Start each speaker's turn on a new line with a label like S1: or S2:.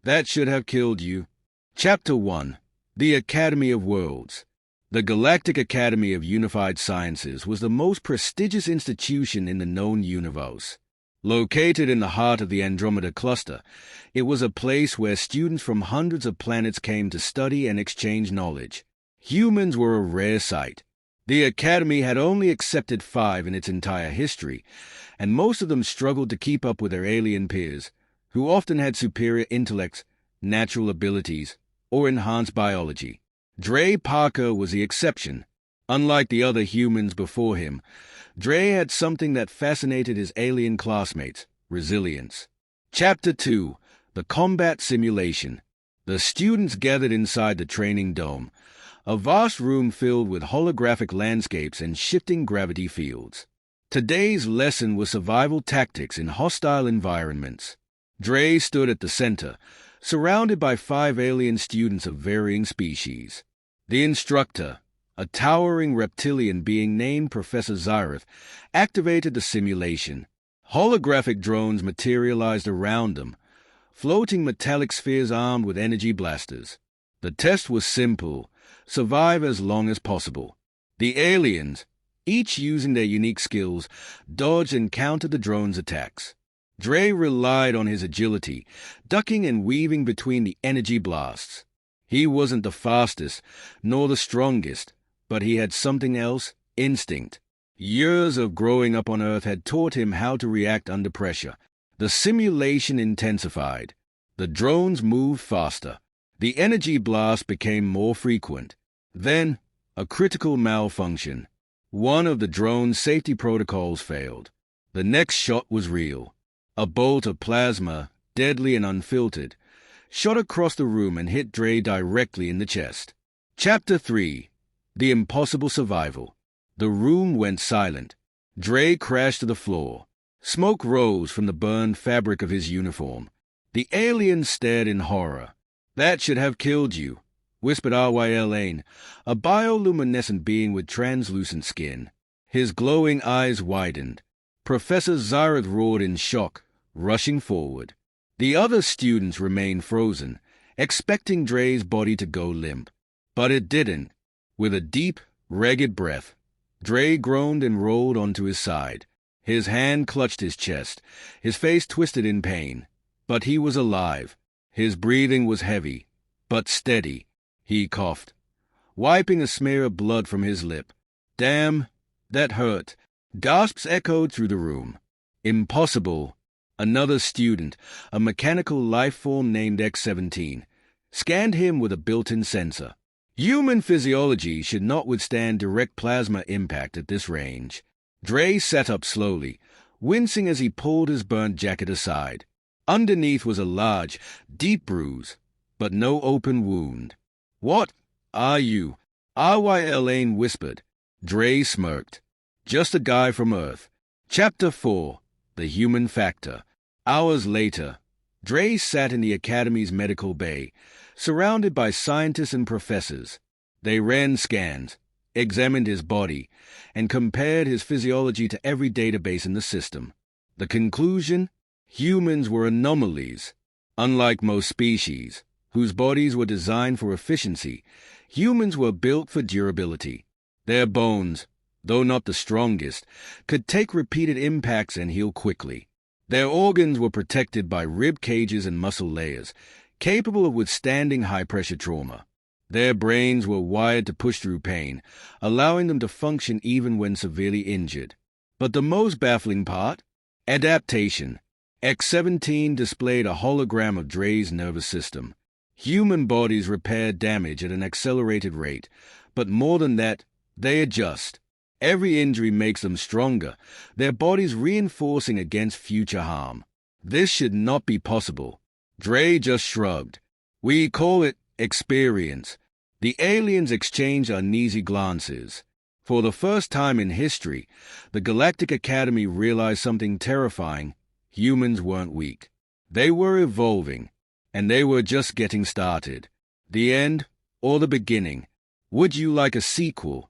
S1: That should have killed you. Chapter 1. The Academy of Worlds. The Galactic Academy of Unified Sciences was the most prestigious institution in the known universe. Located in the heart of the Andromeda Cluster, it was a place where students from hundreds of planets came to study and exchange knowledge. Humans were a rare sight. The Academy had only accepted 5 in its entire history, and most of them struggled to keep up with their alien peers, who often had superior intellects, natural abilities, or enhanced biology. Dre Parker was the exception. Unlike the other humans before him, Dre had something that fascinated his alien classmates: resilience. Chapter 2. The Combat Simulation. The students gathered inside the training dome, a vast room filled with holographic landscapes and shifting gravity fields. Today's lesson was survival tactics in hostile environments. Dre stood at the center, surrounded by 5 alien students of varying species. The instructor, a towering reptilian being named Professor Zyrith, activated the simulation. Holographic drones materialized around them, floating metallic spheres armed with energy blasters. The test was simple: survive as long as possible. The aliens, each using their unique skills, dodged and countered the drone's attacks. Dre relied on his agility, ducking and weaving between the energy blasts. He wasn't the fastest, nor the strongest, but he had something else: instinct. Years of growing up on Earth had taught him how to react under pressure. The simulation intensified. The drones moved faster. The energy blast became more frequent. Then, a critical malfunction. One of the drone's safety protocols failed. The next shot was real. A bolt of plasma, deadly and unfiltered, shot across the room and hit Dre directly in the chest. Chapter 3. The Impossible Survival. The room went silent. Dre crashed to the floor. Smoke rose from the burned fabric of his uniform. The aliens stared in horror. That should have killed you, whispered HFY, a bioluminescent being with translucent skin. His glowing eyes widened. Professor Zyrith roared in shock, rushing forward. The other students remained frozen, expecting Dre's body to go limp. But it didn't. With a deep, ragged breath, Dre groaned and rolled onto his side. His hand clutched his chest, his face twisted in pain. But he was alive. His breathing was heavy, but steady. He coughed, wiping a smear of blood from his lip. Damn, that hurt. Gasps echoed through the room. Impossible. Another student, a mechanical life form named X-17, scanned him with a built-in sensor. Human physiology should not withstand direct plasma impact at this range. Dre sat up slowly, wincing as he pulled his burnt jacket aside. Underneath was a large, deep bruise, but no open wound. "What are you?" HFY whispered. Dre smirked. "Just a guy from Earth." Chapter 4. The Human Factor. Hours later, Dre sat in the Academy's medical bay, surrounded by scientists and professors. They ran scans, examined his body, and compared his physiology to every database in the system. The conclusion? Humans were anomalies. Unlike most species, whose bodies were designed for efficiency, humans were built for durability. Their bones, though not the strongest, could take repeated impacts and heal quickly. Their organs were protected by rib cages and muscle layers, capable of withstanding high-pressure trauma. Their brains were wired to push through pain, allowing them to function even when severely injured. But the most baffling part? Adaptation. X-17 displayed a hologram of Dre's nervous system. Human bodies repair damage at an accelerated rate, but more than that, they adjust. Every injury makes them stronger, their bodies reinforcing against future harm. This should not be possible. Dre just shrugged. "We call it experience." The aliens exchanged uneasy glances. For the first time in history, the Galactic Academy realized something terrifying. Humans weren't weak. They were evolving, and they were just getting started. The end or the beginning? Would you like a sequel?